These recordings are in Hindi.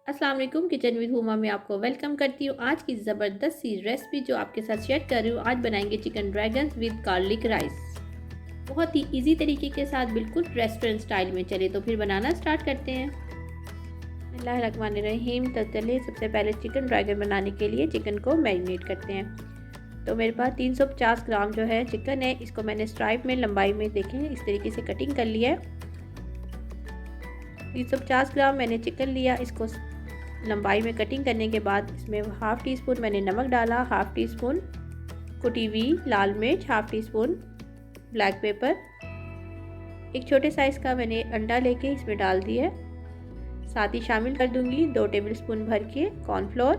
अस्सलाम वालेकुम। किचन विद हुमा में आपको वेलकम करती हूँ। आज की ज़बरदस्त सी रेसिपी जो आपके साथ शेयर कर रही हूँ, आज बनाएंगे chicken dragons with garlic rice. बहुत ही इजी तरीके के साथ, बिल्कुल रेस्टोरेंट स्टाइल में। चले तो फिर बनाना स्टार्ट करते हैं। बिस्मिल्लाहिर्रहमानिर्रहीम। तो चलिए सबसे पहले चिकन ड्रैगन बनाने के लिए चिकन को मैरिनेट करते हैं। तो मेरे पास 350 ग्राम जो है चिकन है, इसको मैंने स्ट्राइप में लंबाई में देखें इस तरीके से कटिंग कर लिया है। 350 ग्राम मैंने चिकन लिया, इसको लंबाई में कटिंग करने के बाद इसमें हाफ़ टी स्पून मैंने नमक डाला, हाफ़ टी स्पून कुटी हुई लाल मिर्च, half tea spoon black pepper, एक छोटे साइज़ का मैंने अंडा लेके इसमें डाल दिया। साथ ही शामिल कर दूंगी 2 टेबलस्पून भर के कॉर्नफ्लोर।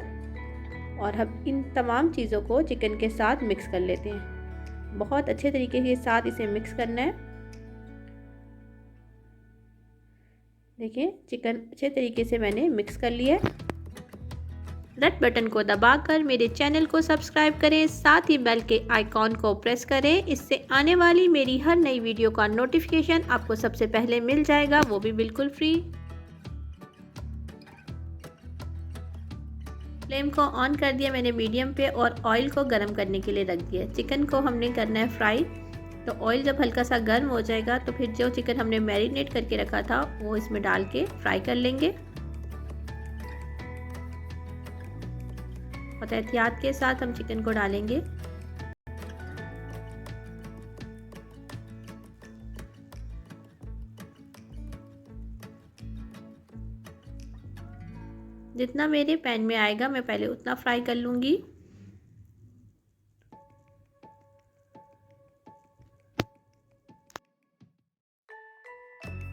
और हम इन तमाम चीज़ों को चिकन के साथ मिक्स कर लेते हैं। बहुत अच्छे तरीके के साथ इसे मिक्स करना है। देखिए चिकन अच्छे तरीके से मैंने मिक्स कर लिया है। रेड बटन को दबाकर मेरे चैनल को सब्सक्राइब करें, साथ ही बेल के आइकॉन को प्रेस करें। इससे आने वाली मेरी हर नई वीडियो का नोटिफिकेशन आपको सबसे पहले मिल जाएगा, वो भी बिल्कुल फ्री। फ्लेम को ऑन कर दिया मैंने मीडियम पे और ऑयल को गर्म करने के लिए रख दिया। चिकन को हमने करना है फ्राई। तो ऑयल जब हल्का सा गर्म हो जाएगा तो फिर जो चिकन हमने मैरिनेट करके रखा था वो इसमें डाल के फ्राई कर लेंगे। और एहतियात के साथ हम चिकन को डालेंगे। जितना मेरे पैन में आएगा मैं पहले उतना फ्राई कर लूँगी।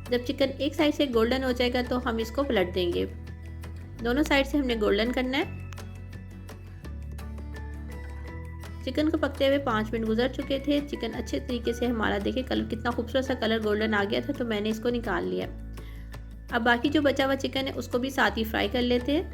जब चिकन एक साइड से गोल्डन हो जाएगा तो हम इसको पलट देंगे। दोनों साइड से हमने गोल्डन करना है। चिकन को पकते हुए 5 मिनट गुजर चुके थे। चिकन अच्छे तरीके से हमारा देखिए कलर कितना खूबसूरत सा कलर गोल्डन आ गया था, तो मैंने इसको निकाल लिया। अब बाकी जो बचा हुआ चिकन है उसको भी साथ ही फ्राई कर लेते हैं।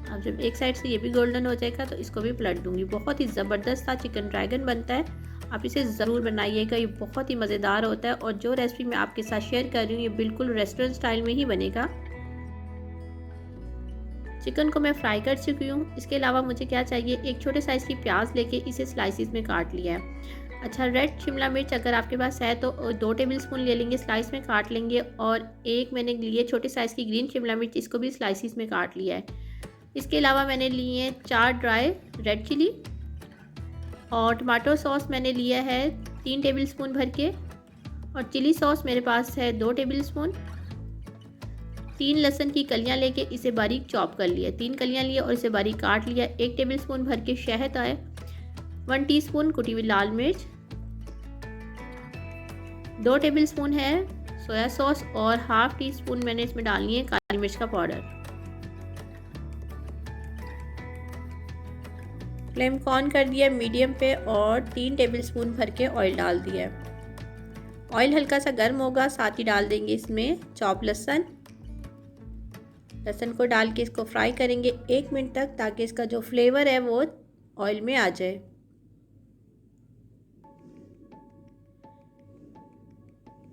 अब जब एक साइड से ये भी गोल्डन हो जाएगा तो इसको भी पलट दूंगी। बहुत ही ज़बरदस्त सा चिकन ड्रैगन बनता है, आप इसे ज़रूर बनाइएगा, ये बहुत ही मज़ेदार होता है। और जो रेसिपी मैं आपके साथ शेयर कर रही हूँ ये बिल्कुल रेस्टोरेंट स्टाइल में ही बनेगा। चिकन को मैं फ्राई कर चुकी हूँ। इसके अलावा मुझे क्या चाहिए, एक छोटे साइज़ की प्याज लेके इसे स्लाइसिस में काट लिया है। अच्छा, रेड शिमला मिर्च अगर आपके पास है तो 2 टेबलस्पून ले लेंगे, स्लाइस में काट लेंगे। और एक मैंने लिए छोटे साइज़ की ग्रीन शिमला मिर्च, इसको भी स्लाइसिस में काट लिया है। इसके अलावा मैंने लिए हैं 4 ड्राई रेड चिली। और टमाटो सॉस मैंने लिया है 3 टेबलस्पून भर के। और चिली सॉस मेरे पास है 2 टेबलस्पून। 3 लहसुन की कलियां लेके इसे बारीक चॉप कर लिया। 3 कलियां लिए और इसे बारीक काट लिया। 1 टेबलस्पून भर के शहद है। 1 टीस्पून कुटी हुई लाल मिर्च। 2 टेबलस्पून है सोया सॉस। और हाफ टी स्पून मैंने इसमें डालनी है काली मिर्च का पाउडर। फ्लेम को ऑन कर दिया मीडियम पे और 3 टेबलस्पून भर के ऑयल डाल दिया। ऑयल हल्का सा गर्म होगा, साथ ही डाल देंगे इसमें चॉप लहसुन। लहसुन को डाल के इसको फ्राई करेंगे 1 मिनट तक, ताकि इसका जो फ्लेवर है वो ऑयल में आ जाए।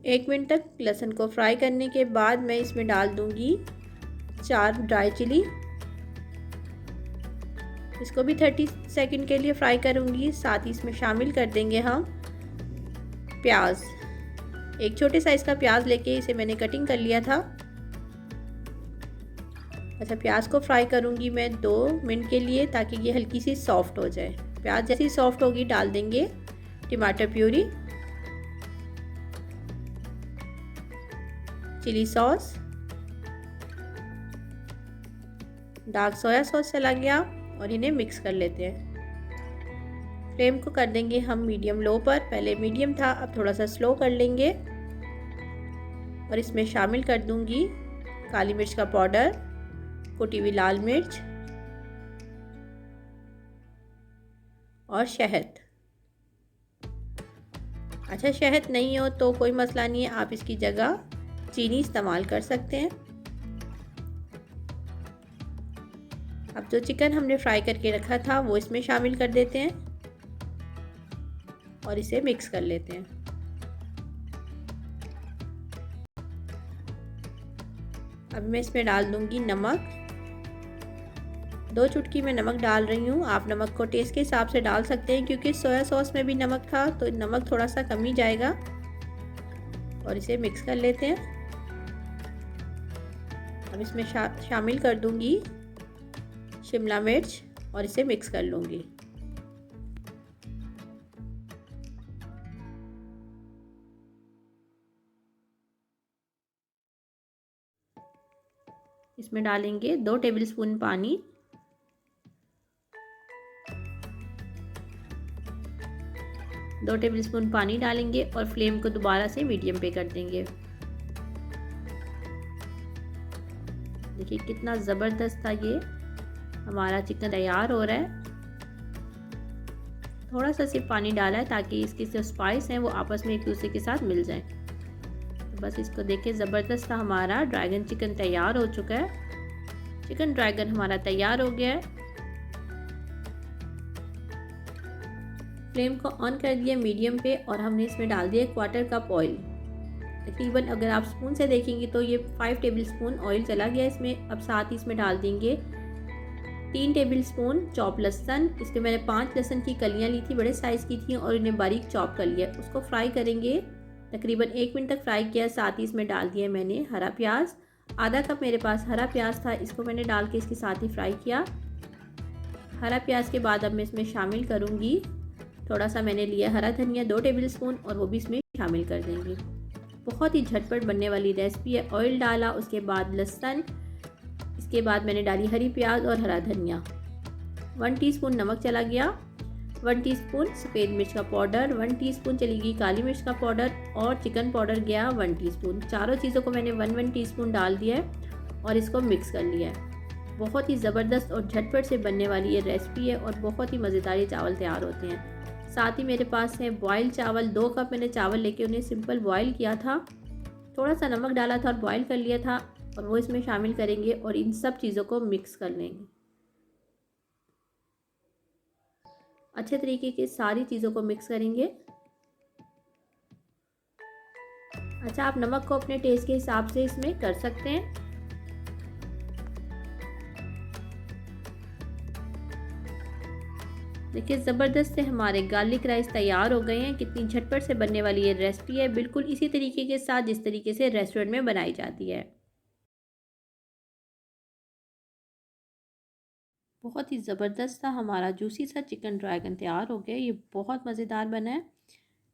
एक मिनट तक लहसुन को फ्राई करने के बाद मैं इसमें डाल दूंगी 4 ड्राई चिली। इसको भी 30 सेकंड के लिए फ्राई करूंगी। साथ ही इसमें शामिल कर देंगे हम प्याज। एक छोटे साइज़ का प्याज लेके इसे मैंने कटिंग कर लिया था। अच्छा, प्याज को फ्राई करूंगी मैं 2 मिनट के लिए, ताकि ये हल्की सी सॉफ्ट हो जाए। प्याज जैसी सॉफ्ट होगी डाल देंगे टमाटर puree, chilli sauce, dark soya sauce चला गया और इन्हें मिक्स कर लेते हैं। फ्लेम को कर देंगे हम मीडियम लो पर। पहले मीडियम था, अब थोड़ा सा स्लो कर लेंगे। और इसमें शामिल कर दूंगी काली मिर्च का पाउडर, कुटी हुई लाल मिर्च और शहद। अच्छा, शहद नहीं हो तो कोई मसला नहीं है, आप इसकी जगह चीनी इस्तेमाल कर सकते हैं। अब जो चिकन हमने फ्राई करके रखा था वो इसमें शामिल कर देते हैं और इसे मिक्स कर लेते हैं। अब मैं इसमें डाल दूँगी नमक। 2 चुटकी मैं नमक डाल रही हूँ। आप नमक को टेस्ट के हिसाब से डाल सकते हैं, क्योंकि सोया सॉस में भी नमक था तो नमक थोड़ा सा कम ही जाएगा। और इसे मिक्स कर लेते हैं। अब इसमें शामिल कर दूँगी शिमला मिर्च और इसे मिक्स कर लूँगी। इसमें डालेंगे 2 टेबलस्पून पानी। दो टेबलस्पून पानी डालेंगे और फ्लेम को दोबारा से मीडियम पे कर देंगे। देखिए कितना ज़बरदस्त था ये हमारा चिकन तैयार हो रहा है। थोड़ा सा सिर्फ पानी डाला है ताकि इसकी जो स्पाइस हैं वो आपस में एक दूसरे के साथ मिल जाएं। तो बस इसको देखिए ज़बरदस्त था हमारा ड्रैगन चिकन तैयार हो चुका है। चिकन ड्रैगन हमारा तैयार हो गया है। फ्लेम को ऑन कर दिया मीडियम पे और हमने इसमें डाल दिया 1/4 कप ऑयल। तकरीबन अगर आप स्पून से देखेंगे तो ये 5 टेबलस्पून ऑयल चला गया इसमें। अब साथ ही इसमें डाल देंगे 3 टेबलस्पून चॉप लहसुन। इसके मैंने 5 लहसुन की कलियां ली थी, बड़े साइज़ की थी, और इन्हें बारीक चॉप कर लिया। उसको फ्राई करेंगे, तकरीबन 1 मिनट तक फ्राई किया। साथ ही इसमें डाल दिया मैंने हरा प्याज। आधा कप मेरे पास हरा प्याज था, इसको मैंने डाल के इसके साथ ही फ्राई किया। हरा प्याज के बाद अब मैं इसमें शामिल करूँगी थोड़ा सा मैंने लिया हरा धनिया 2 टेबलस्पून, और वो भी इसमें शामिल कर देंगे। बहुत ही झटपट बनने वाली रेसिपी है। ऑयल डाला, उसके बाद लहसुन, इसके बाद मैंने डाली हरी प्याज और हरा धनिया। 1 टीस्पून नमक चला गया, 1 टीस्पून सफ़ेद मिर्च का पाउडर, 1 टीस्पून चली गई काली मिर्च का पाउडर, और चिकन पाउडर गया 1 टीस्पून। चारों चीज़ों को मैंने 1-1 टीस्पून डाल दिया है और इसको मिक्स कर लिया है। बहुत ही ज़बरदस्त और झटपट से बनने वाली ये रेसिपी है और बहुत ही मज़ेदार ये चावल तैयार होते हैं। साथ ही मेरे पास है बॉयल चावल। 2 कप मैंने चावल लेके उन्हें सिंपल बॉयल किया था, थोड़ा सा नमक डाला था और बॉयल कर लिया था, और वो इसमें शामिल करेंगे और इन सब चीज़ों को मिक्स कर लेंगे। अच्छे तरीके की सारी चीज़ों को मिक्स करेंगे। अच्छा, आप नमक को अपने टेस्ट के हिसाब से इसमें कर सकते हैं। देखिए ज़बरदस्त से हमारे गार्लिक राइस तैयार हो गए हैं। कितनी झटपट से बनने वाली ये रेसिपी है, बिल्कुल इसी तरीके के साथ जिस तरीके से रेस्टोरेंट में बनाई जाती है। बहुत ही ज़बरदस्त था हमारा जूसी सा चिकन ड्रैगन तैयार हो गया। ये बहुत मज़ेदार बना है,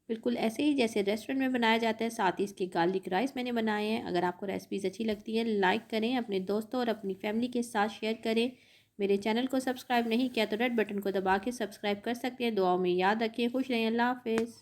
बिल्कुल ऐसे ही जैसे रेस्टोरेंट में बनाया जाता है। साथ ही इसके गार्लिक राइस मैंने बनाए हैं। अगर आपको रेसिपीज़ अच्छी लगती है लाइक करें, अपने दोस्तों और अपनी फैमिली के साथ शेयर करें। मेरे चैनल को सब्सक्राइब नहीं किया तो रेड बटन को दबा के सब्सक्राइब कर सकते हैं। दुआओं में याद रखें। खुश रहें। अल्लाह हाफ़िज़।